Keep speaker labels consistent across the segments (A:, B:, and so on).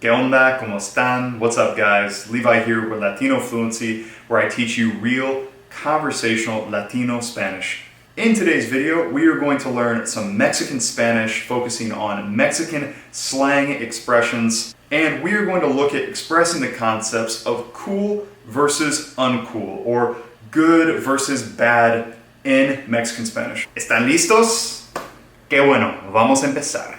A: ¿Qué onda? ¿Cómo están? What's up, guys? Levi here with Latino Fluency, where I teach you real conversational Latino Spanish. In today's video, we are going to learn some Mexican Spanish, focusing on Mexican slang expressions, and we are going to look at expressing the concepts of cool versus uncool, or good versus bad in Mexican Spanish. ¿Están listos? Qué bueno, vamos a empezar.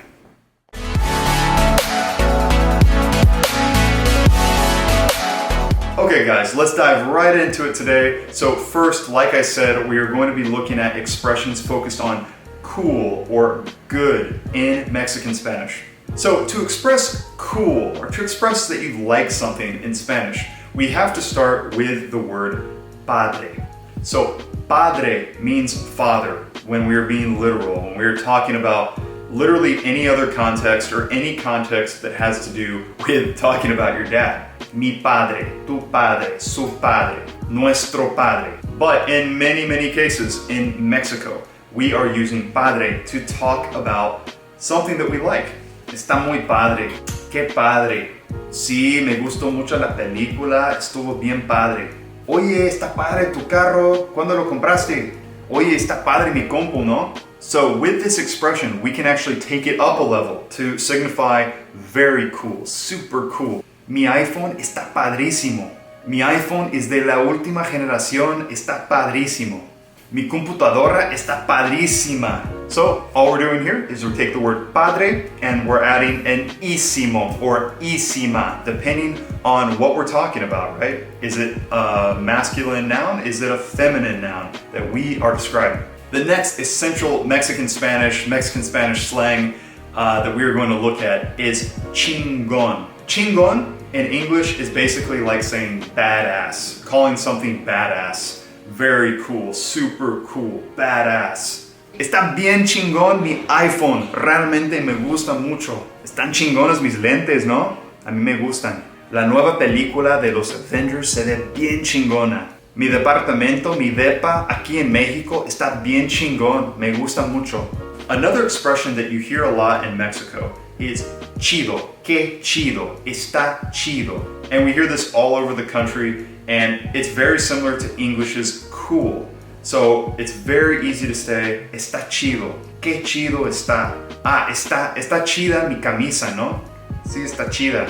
A: Okay guys, let's dive right into it today. So first, like I said, we are going to be looking at expressions focused on cool or good in Mexican Spanish. So to express cool, or to express that you like something in Spanish, we have to start with the word padre. So padre means father when we are being literal, when we are talking about literally any other context or any context that has to do with talking about your dad. Mi padre, tu padre, su padre, nuestro padre. But in many cases in Mexico, we are using padre to talk about something that we like. Está muy padre, qué padre. Sí, me gustó mucho la película, estuvo bien padre. Oye, está padre tu carro, ¿cuándo lo compraste? Oye, está padre mi compu, ¿no? So with this expression, we can actually take it up a level to signify very cool, super cool. Mi iPhone está padrísimo. Mi iPhone es de la última generación, está padrísimo. Mi computadora está padrísima. So all we're doing here is we take the word padre and we're adding an ísimo or ísima, depending on what we're talking about, right? Is it a masculine noun? Is it a feminine noun that we are describing? The next essential Mexican Spanish slang that we are going to look at is chingon. Chingon in English is basically like saying badass, calling something badass. Very cool, super cool, badass. Está bien chingón mi iPhone, realmente me gusta mucho. Están chingones mis lentes, ¿no? A mí me gustan. La nueva película de los Avengers se ve bien chingona. Mi departamento, mi depa, aquí en México está bien chingón, me gusta mucho. Another expression that you hear a lot in Mexico is chido. Qué chido, está chido. And we hear this all over the country, and it's very similar to English's cool. So it's very easy to say, está chido. Qué chido está. Ah, está chida mi camisa, ¿no? Sí, está chida.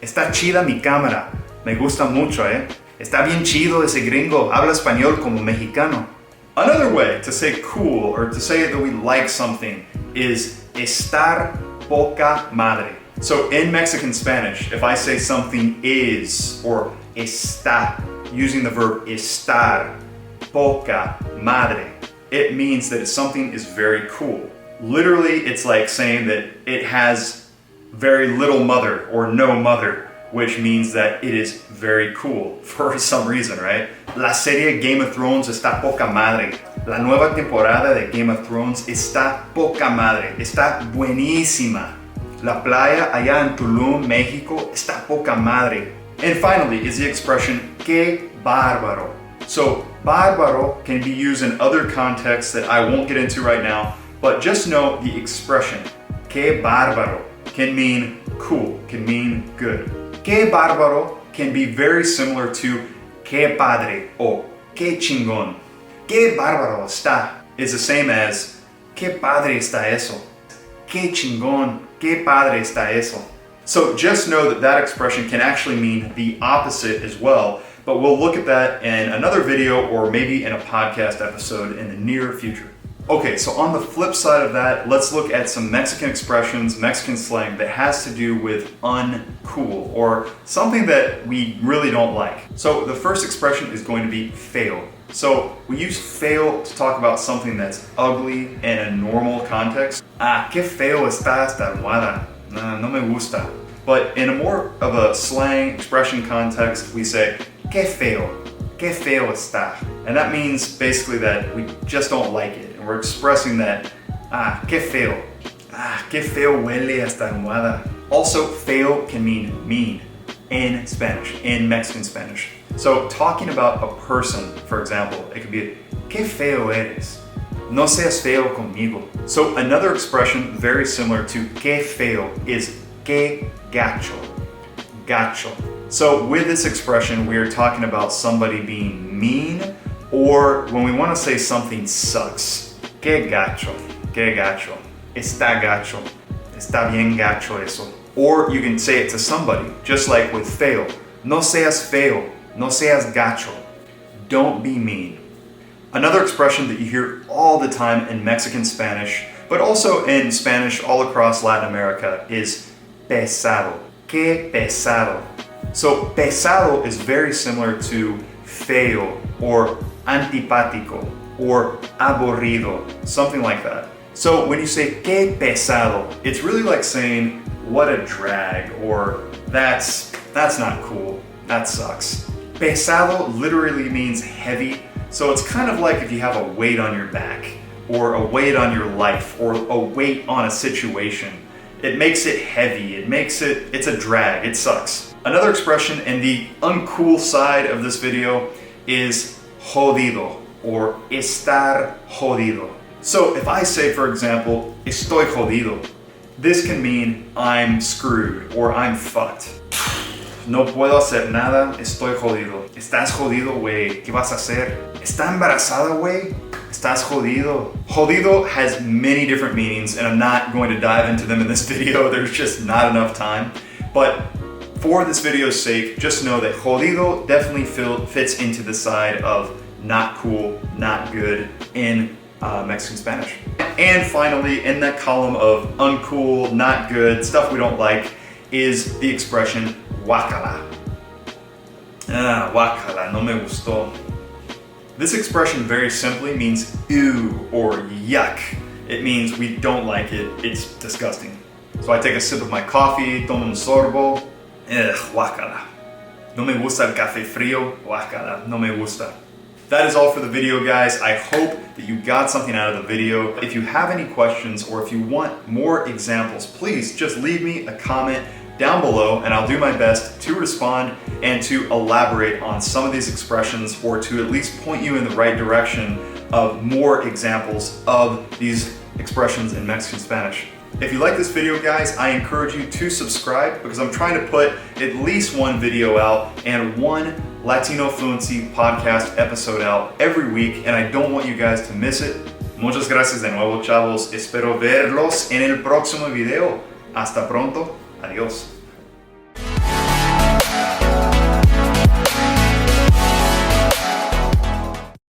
A: Está chida mi cámara. Me gusta mucho, ¿eh? Está bien chido ese gringo. Habla español como mexicano. Another way to say cool, or to say that we like something, is estar poca madre. So in Mexican Spanish, if I say something is or está, using the verb estar, poca madre, it means that something is very cool. Literally, it's like saying that it has very little mother or no mother, which means that it is very cool for some reason, right? La serie Game of Thrones está poca madre. La nueva temporada de Game of Thrones está poca madre, está buenísima. La playa allá en Tulum, México, está poca madre. And finally is the expression que bárbaro. So bárbaro can be used in other contexts that I won't get into right now, but just know the expression que bárbaro can mean cool, can mean good. Que bárbaro can be very similar to que padre or que chingón. Que bárbaro está is the same as que padre está eso. Que chingón, que padre está eso. So just know that that expression can actually mean the opposite as well, but we'll look at that in another video or maybe in a podcast episode in the near future. Okay, so on the flip side of that, let's look at some Mexican expressions, Mexican slang that has to do with uncool, or something that we really don't like. So the first expression is going to be feo. So we use feo to talk about something that's ugly in a normal context. Ah, qué feo está esta almohada. No me gusta. But in a more of a slang expression context, we say, qué feo está. And that means basically that we just don't like it. And we're expressing that, qué feo huele esta almohada. Also, feo can mean in Spanish, in Mexican Spanish. So talking about a person, for example, it could be, qué feo eres. No seas feo conmigo. So another expression very similar to qué feo is qué gacho. gacho. So with this expression, we are talking about somebody being mean, or when we want to say something sucks. Que gacho, está gacho, está bien gacho eso. Or you can say it to somebody, just like with feo. No seas feo, no seas gacho. Don't be mean. Another expression that you hear all the time in Mexican Spanish, but also in Spanish all across Latin America, is pesado. Que pesado. So pesado is very similar to feo or antipático or aburrido, something like that. So when you say que pesado, it's really like saying what a drag, or that's not cool, that sucks. Pesado literally means heavy, so it's kind of like if you have a weight on your back, or a weight on your life, or a weight on a situation. It makes it heavy, it's a drag, it sucks. Another expression in the uncool side of this video is jodido, or estar jodido. So if I say, for example, estoy jodido, this can mean I'm screwed or I'm fucked. No puedo hacer nada, estoy jodido. Estás jodido, güey. ¿Qué vas a hacer? ¿Está embarazada, güey? Estás jodido. Jodido has many different meanings, and I'm not going to dive into them in this video. There's just not enough time. But for this video's sake, just know that jodido definitely fits into the side of not cool, not good in Mexican Spanish. And finally, in that column of uncool, not good, stuff we don't like, is the expression guácala. Guácala, no me gustó. This expression very simply means ew or yuck. It means we don't like it, it's disgusting. So I take a sip of my coffee, tomo un sorbo, guácala. No me gusta el café frío, guácala, no me gusta. That is all for the video, guys. I hope that you got something out of the video. If you have any questions or if you want more examples, please just leave me a comment down below and I'll do my best to respond and to elaborate on some of these expressions, or to at least point you in the right direction of more examples of these expressions in Mexican Spanish. If you like this video, guys, I encourage you to subscribe, because I'm trying to put at least one video out and one Latino Fluency podcast episode out every week, and I don't want you guys to miss it. Muchas gracias de nuevo, chavos. Espero verlos en el próximo video. Hasta pronto. Adiós.